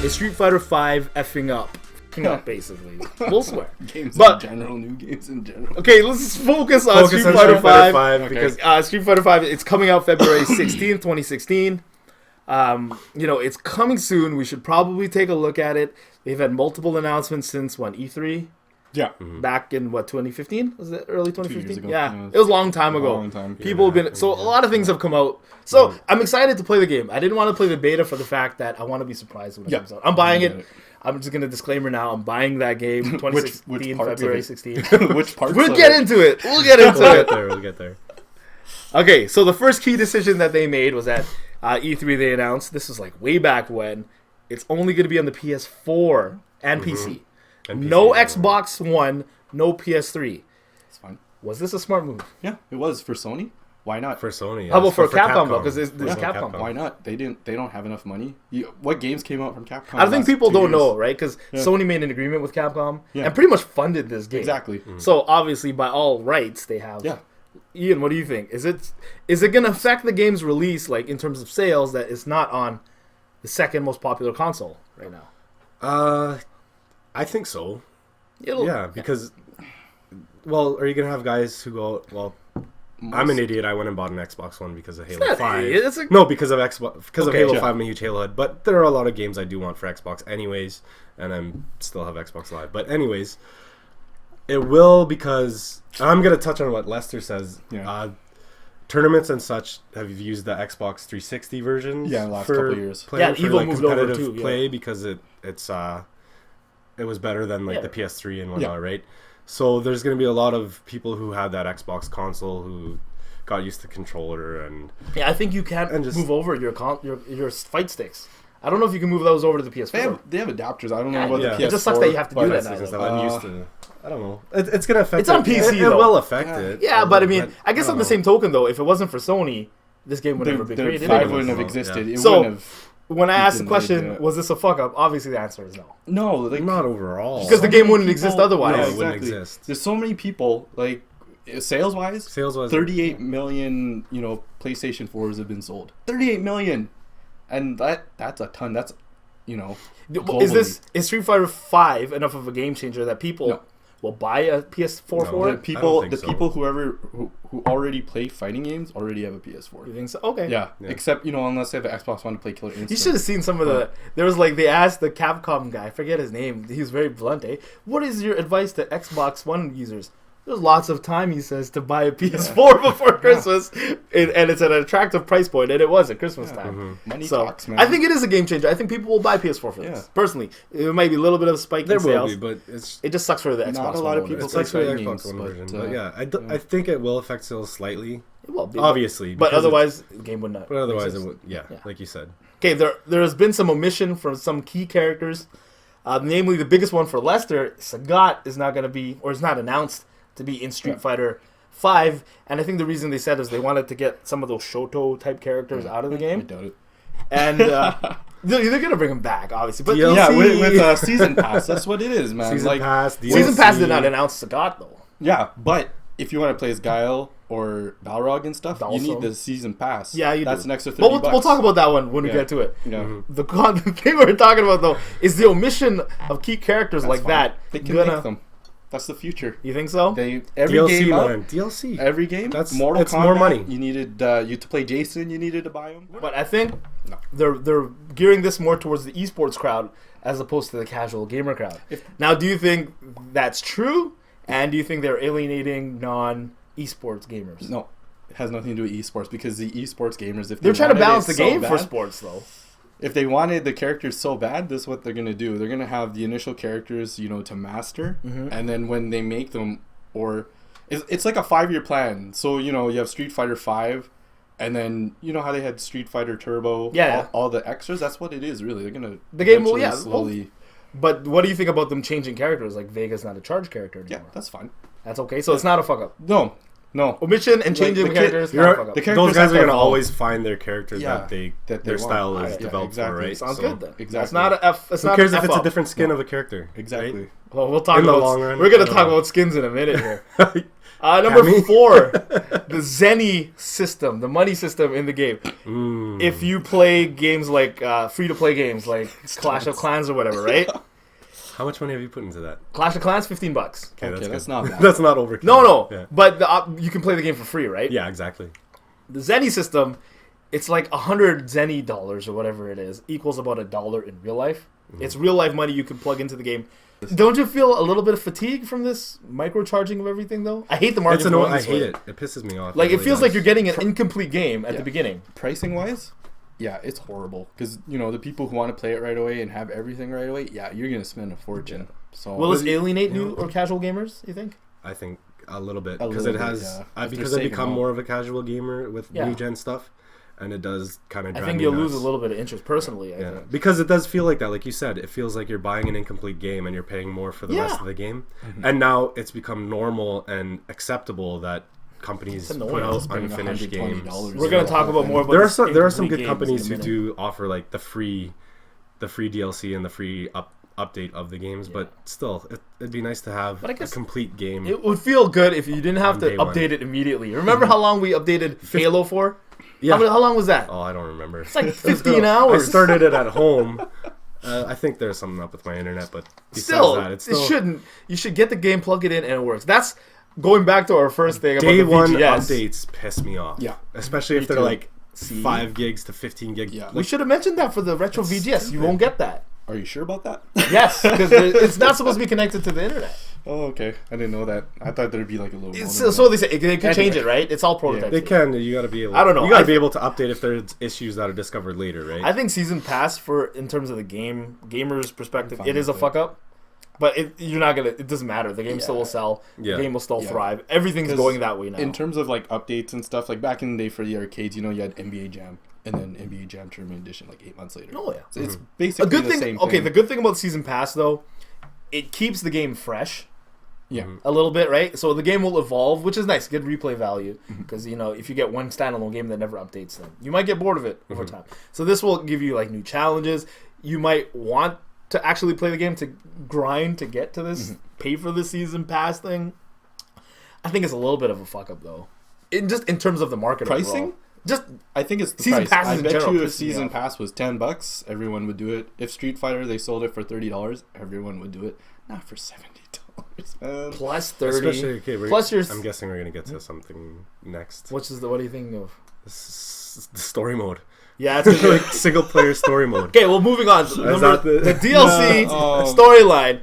Is Street Fighter 5 effing up? Basically. We'll swear. Games But- in general, new games in general. Okay, let's focus on Street Fighter 5. because Street Fighter 5, it's coming out February 16th, 2016. It's coming soon. We should probably take a look at it. They've had multiple announcements since, E3? Yeah. Back in, 2015? Was it early 2015? years ago. Yeah. Yeah, It was a long time ago. long time. People have been... So, a lot of things have come out. So, I'm excited to play the game. I didn't want to play the beta for the fact that I want to be surprised when it comes out. I'm buying it. I'm just going to disclaimer now. I'm buying that game 2016, February 16th. Which parts We'll of get it? into it. We'll get into it. We'll get there. Okay, so the first key decision that they made was at E3 they announced, this was way back when, it's only going to be on the PS4 and PC. And PC, No yeah. Xbox One, no PS3. It's fine. Was this a smart move? Yeah, it was for Sony. Why not? For Sony, yes. How about for But Capcom, though? Because this Yeah, is Capcom. Why not? They don't have enough money. What games came out from Capcom? I don't think last people 2 don't years? know, right? Because Sony made an agreement with Capcom and pretty much funded this game. Exactly. So obviously, by all rights, they have. Yeah. Ian, what do you think? Is it going to affect the game's release, in terms of sales, that it's not on the second most popular console right now? I think so. It'll, Yeah, because, are you gonna have guys who go, I'm an idiot. I went and bought an Xbox One because of Halo not 5. idiot, it's a- No, because of Xbox. Because of Okay, Halo yeah. 5, I'm a huge Halo head. But there are a lot of games I do want for Xbox, anyways, and I'm still have Xbox Live. But anyways, it will because I'm gonna touch on what Lester says. Yeah. Tournaments and such have used the Xbox 360 versions. Yeah, the last for couple of years. play, Yeah, for, Evo moved over competitive too, yeah. play because it was better than Yeah. the PS3 and whatnot, right? So there's going to be a lot of people who had that Xbox console who got used to controller and Yeah, I think you can't And just- move over your fight sticks. I don't know if you can move those over to the PS4. They have adapters. I don't know Yeah, about yeah. the PS4. It just sucks that you have to do but- that and now. stuff. I'm used to. I don't know. It's going to affect. It's on PC, It though. will affect Yeah. it. Yeah, but I mean, I guess don't on the know. same token, though, if it wasn't for Sony, this game would The never be created. 5 anyways. wouldn't have Yeah. existed. It So- wouldn't have. When I asked the didn't question, really do it. was this a fuck up? Obviously, the answer is no. No, like Not overall. Because the so game many wouldn't exist people- otherwise. No, Yeah, it wouldn't exactly. exist. There's so many people sales wise. Sales was 38 million, PlayStation 4s have been sold. 38 million, and that's a ton. That's, globally. Is Street Fighter 5 enough of a game changer that people No. will buy a PS4 No. for The it? people, think the so. people who already play fighting games already have a PS4. You think so? Okay. Yeah, Yeah. except unless they have an Xbox One to play Killer Instinct. You should have seen some of the. There was they asked the Capcom guy, I forget his name. He was very blunt. What is your advice to Xbox One users? There's lots of time, he says, to buy a PS4 before Christmas, and it's at an attractive price point, and it was at Christmas time. Money So talks, man. I think it is a game changer. I think people will buy PS4 for this. Yeah. Personally, it might be a little bit of a spike There in will sales. be, but it's It just sucks for the Xbox Not a One lot of owners. people it's play like for the fighting Xbox games, One but, version. But yeah. I think it will affect sales slightly. It will be. Obviously, But because otherwise, the game would not. But otherwise, it exist. would. Yeah, like you said. Okay, there has been some omission from some key characters. Namely, the biggest one for Lester, Sagat, is not going to be, or is not announced to be in Street Fighter 5. And I think the reason they said is they wanted to get some of those Shoto type characters out of the I game. doubt it. And they're going to bring them back, obviously. But DLC. Yeah, with Season Pass, that's what it is, man. Season pass, Season DLC. Pass did not announce Sagat, though. Yeah, but if you want to play as Guile or Balrog and stuff, Also. you need the Season Pass. Yeah, you That's do. an extra $30. But we'll talk about that one when we Yeah. get to it. Yeah. The thing we're talking about, though, is the omission of key characters That's like fine. that. They can gonna- make them. That's the future. You think so? Every DLC, game out, man. DLC. every game. That's- Mortal it's Kombat, more money. You needed to play Jason. You needed to buy him. But I think No. they're gearing this more towards the esports crowd as opposed to the casual gamer crowd. Now, do you think that's true? And do you think they're alienating non-esports gamers? No, it has nothing to do with esports because the esports gamers, if They're trying to wanted balance it the so game for bad- sports, though. If they wanted the characters so bad, this is what they're gonna do. They're gonna have the initial characters, to master, and then when they make them, or it's like a 5-year plan. So you have Street Fighter 5, and then how they had Street Fighter Turbo, Yeah. all the extras. That's what it is, really. They're gonna The game will, eventually yeah, slowly. But what do you think about them changing characters? Like Vega's not a charge character Yeah, anymore. that's fine. That's okay. So it's not a fuck up. No. Omission and changing the characters, kid- not a fuck up. the characters Those guys have are to going to evolve. always find their character Yeah, that they their style want. is Yeah, developed exactly. for, right? Sounds So good then. Exactly. It's not a F. It's who not cares an if F it's a up. different skin of a character? Exactly. Right? Well, we'll talk In the about long run, we're gonna I don't talk know. about skins in a minute here. Number Cammy? 4, the Zenny system, the money system in the game. If you play games like free-to-play games like Clash of Clans or whatever, right? How much money have you put into that? Clash of Clans, $15. Okay, that's not bad. That's not overkill. No. Yeah, But you can play the game for free, right? yeah, exactly. The Zenny system, it's like 100 Zenny dollars or whatever it is, equals about $1 in real life. It's real life money you can plug into the game. Don't you feel a little bit of fatigue from this microcharging of everything, though? I hate the market. I hate it. It pisses me off. Like, it really feels does. like you're getting an incomplete game at Yeah. the beginning. Pricing wise, yeah, it's horrible because the people who want to play it right away and have everything right away, yeah, you're gonna spend a fortune. So Will this alienate new or casual gamers, you think? I think a little bit A because little it bit, has yeah. If because they're I become saving more of a casual gamer with Yeah. new gen stuff, and it does kind of. I think you'll lose a little bit of interest personally. I Yeah, think. because it does feel like that. Like you said, it feels like you're buying an incomplete game and you're paying more for the rest Yeah. of the game. And now it's become normal and acceptable that companies It's annoying. put out Spending unfinished games. $120. We're gonna talk about more about There are this some incomplete good games companies in a who minute. do offer like the free DLC and the free update of the games, but still, it'd be nice to have But I a guess complete game. It would feel good if you didn't have On to day update one. it immediately. Remember how long we updated Halo for? Yeah. How long was that? Oh, I don't remember. It's like 15 I hours. started it at home. I think there's something up with my internet, but besides Still, that, it's still it shouldn't. You should get the game, plug it in, and it works. That's going back to our first thing about day the one VGS. updates piss me off. Yeah. Especially if Me they're too. like 5 gigs to 15 gig. Yeah. We should have mentioned that for the retro VGS. You won't get that. Are you sure about that? Yes, because it's not supposed to be connected to the internet. Oh, okay. I didn't know that. I thought there'd be like a little. So they say they could change it, right? It's all prototypes. They can. You got to be able. I don't know. You got I to be able to update if there's issues that are discovered later, right? I think season pass for in terms of the gamers perspective, I'm it fine is a with fuck up. But you're not gonna. It doesn't matter. The game still will sell. Yeah. The game will still Yeah. thrive. Everything's 'Cause going that way now. In terms of like updates and stuff, like back in the day for the arcades, you had NBA Jam and then NBA Jam Tournament Edition like 8 months later. Oh yeah. So it's A basically good the thing. same Okay, thing. the good thing about season pass though, it keeps the game fresh. Yeah. A little bit, right? So the game will evolve, which is nice. Good replay value. Because, if you get one standalone game that never updates, then you might get bored of it over time. So this will give you, like, new challenges. You might want to actually play the game to grind to get to this, pay for the season pass thing. I think it's a little bit of a fuck-up, though. Just in terms of the market Pricing? overall. Just, I think it's the Season price. passes I in bet general you if piss me season off. pass was $10, everyone would do it. If Street Fighter they sold it for $30, everyone would do it. Not for $70, man. plus 30. Especially, Plus your... I'm guessing we're gonna get to something next. What do you think of? The story mode, Yeah, it's good. like single player story mode. Okay, well, moving on. Remember that the- the DLC No. storyline.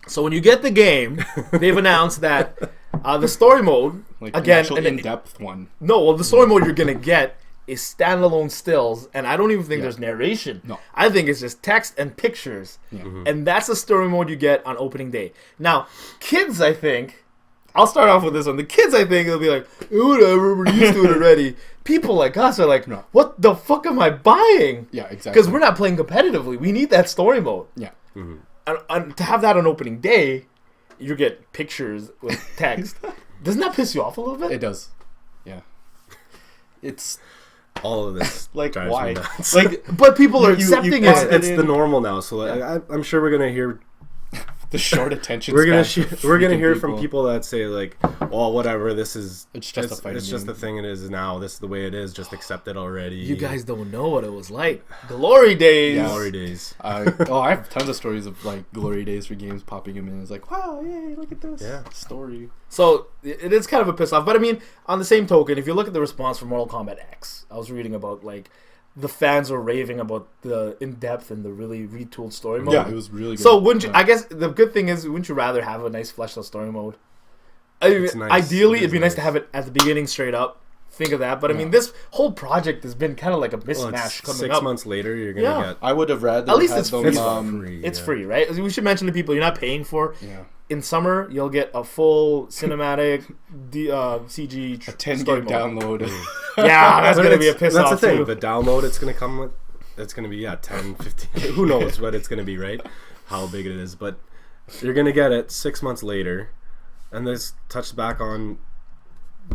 So when you get the game, they've announced that the story mode Like again. actual and in-depth one. no, well, the story mode you're gonna get is standalone stills, and I don't even think Yeah. there's narration. No. I think it's just text and pictures, Yeah. and that's the story mode you get on opening day. Now, kids, I think. I'll start off with this one. The kids, I think, they'll be like, whatever, we're used to it already. People like us are like, No. what the fuck am I buying? Yeah, exactly. Because we're not playing competitively. We need that story mode. Yeah. And to have that on opening day, you get pictures with text. Doesn't that piss you off a little bit? It does. Yeah. It's All of this, like, drives why? me nuts. Like, But people are You- accepting you- it. it's the normal now. So I'm sure we're gonna hear the short attention we're gonna span for we're gonna freaking hear from people that say like, well, whatever, this is It's just a fighting it's just game. the thing it is now. This is the way it is. Just accept it already. You guys don't know what it was like. Glory days. Yeah. glory days. I have tons of stories of like glory days for games popping them in. It's like, wow, yay, look at this story. So it is kind of a piss off. But I mean, on the same token, if you look at the response for Mortal Kombat X, I was reading about like the fans were raving about the in-depth and the really retooled story mode. Yeah, it was really good. So wouldn't you? Yeah. I guess the good thing is, wouldn't you rather have a nice fleshed out story mode? I mean, It's nice. ideally, It is it'd be nice to nice. have it at the beginning straight up. Think of that. But I mean, this whole project has been kind of like a Well, mismatch it's coming 6 up. months later, you're gonna Yeah. get. I would have rather At least had it's them, free. It's yeah. free, right? We should mention to people you're not paying for. yeah, In summer, you'll get a full cinematic CG a 10 story gig mode. download. Yeah, that's But gonna be a it's- piss That's off the thing. too. The download it's gonna come with. It's gonna be 10, 15. Who knows what it's gonna be, right? How big it is, but you're gonna get it 6 months later, and this touches back on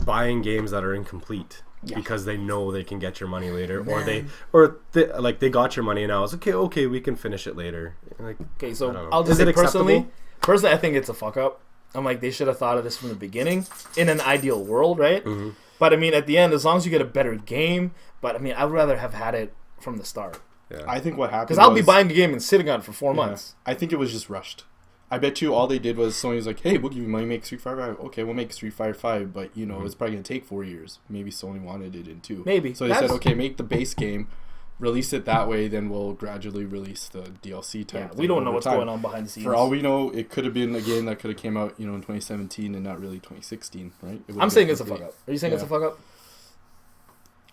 buying games that are incomplete. Yeah. Because they know they can get your money later, or they got your money and now it's okay, we can finish it later. Like, Okay, I so don't know. I'll just Is say it acceptable? personally, I think it's a fuck up. I'm like, they should have thought of this from the beginning in an ideal world, right? Mm-hmm. But I mean, at the end, as long as you get a better game, but I mean, I'd rather have had it from the start. Yeah. I think what happened Because I'll be buying a game and sitting on it for 4 months. I think it was just rushed. I bet you all they did was Sony was like, hey, we'll give you money, make Street Fighter 5. Okay, we'll make Street Fighter 5, but, you know, it's probably going to take 4 years. Maybe Sony wanted it in 2. Maybe. So they said, okay, make the base game, release it that way, then we'll gradually release the DLC type thing we don't know over what's time. going on behind the scenes. For all we know, it could have been a game that could have came out, you know, in 2017 and not really 2016, right? I'm saying it's a fuck up. Are you saying it's a fuck up?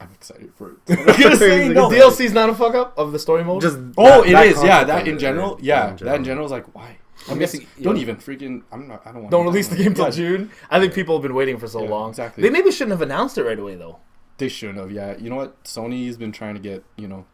I'm excited for it. I'm gonna say The no. DLC's not a fuck up of the story mode? Just Oh, it is. concept Yeah, of that it, in general. right? Yeah, that in general is like, why? I'm guessing. Don't even freaking. I don't want. Don't release the game till June. I think people have been waiting for so long. Exactly. They maybe shouldn't have announced it right away, though. They shouldn't have. Yeah. You know what? Sony's been trying to get. You know.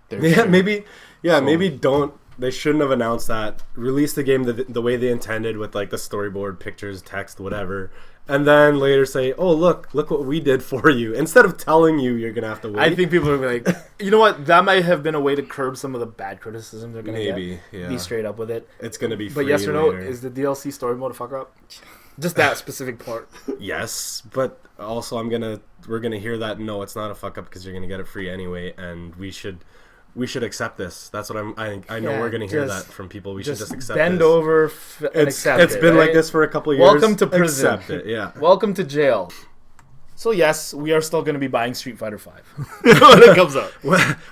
Their Yeah, share. maybe. Yeah, So- maybe don't. They shouldn't have announced that. Release the game the way they intended, with like the storyboard, pictures, text, whatever, and then later say, "Oh, look what we did for you." Instead of telling you you're gonna have to wait. I think people are gonna be like, you know what? That might have been a way to curb some of the bad criticism they're gonna maybe. get. Yeah. Be straight up with it. It's gonna be. Free But yes or no, later. is the DLC story mode a fuck up? Just that specific part. Yes, but also we're gonna hear that no, it's not a fuck up because you're gonna get it free anyway, and we should accept this. That's what I know Yeah, we're gonna hear just- that from people. We should just accept bend this. over and accept it. It's been like right? this for a couple of years. Welcome to prison. Accept it. Yeah. Welcome to jail. So yes, we are still going to be buying Street Fighter 5 when it comes out.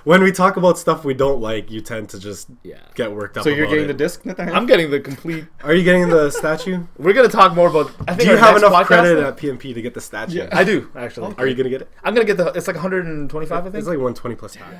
When we talk about stuff we don't like, you tend to just get worked up. So you're about getting it. the disc, Nathaniel? I'm getting the complete. Are you getting the statue? We're going to talk more about. I think Do you our have next enough podcast, credit though- at PMP to get the statue? Yeah. I do actually. Are you gonna get it? I'm gonna get the. It's like 125. I think It's like 120 plus tax.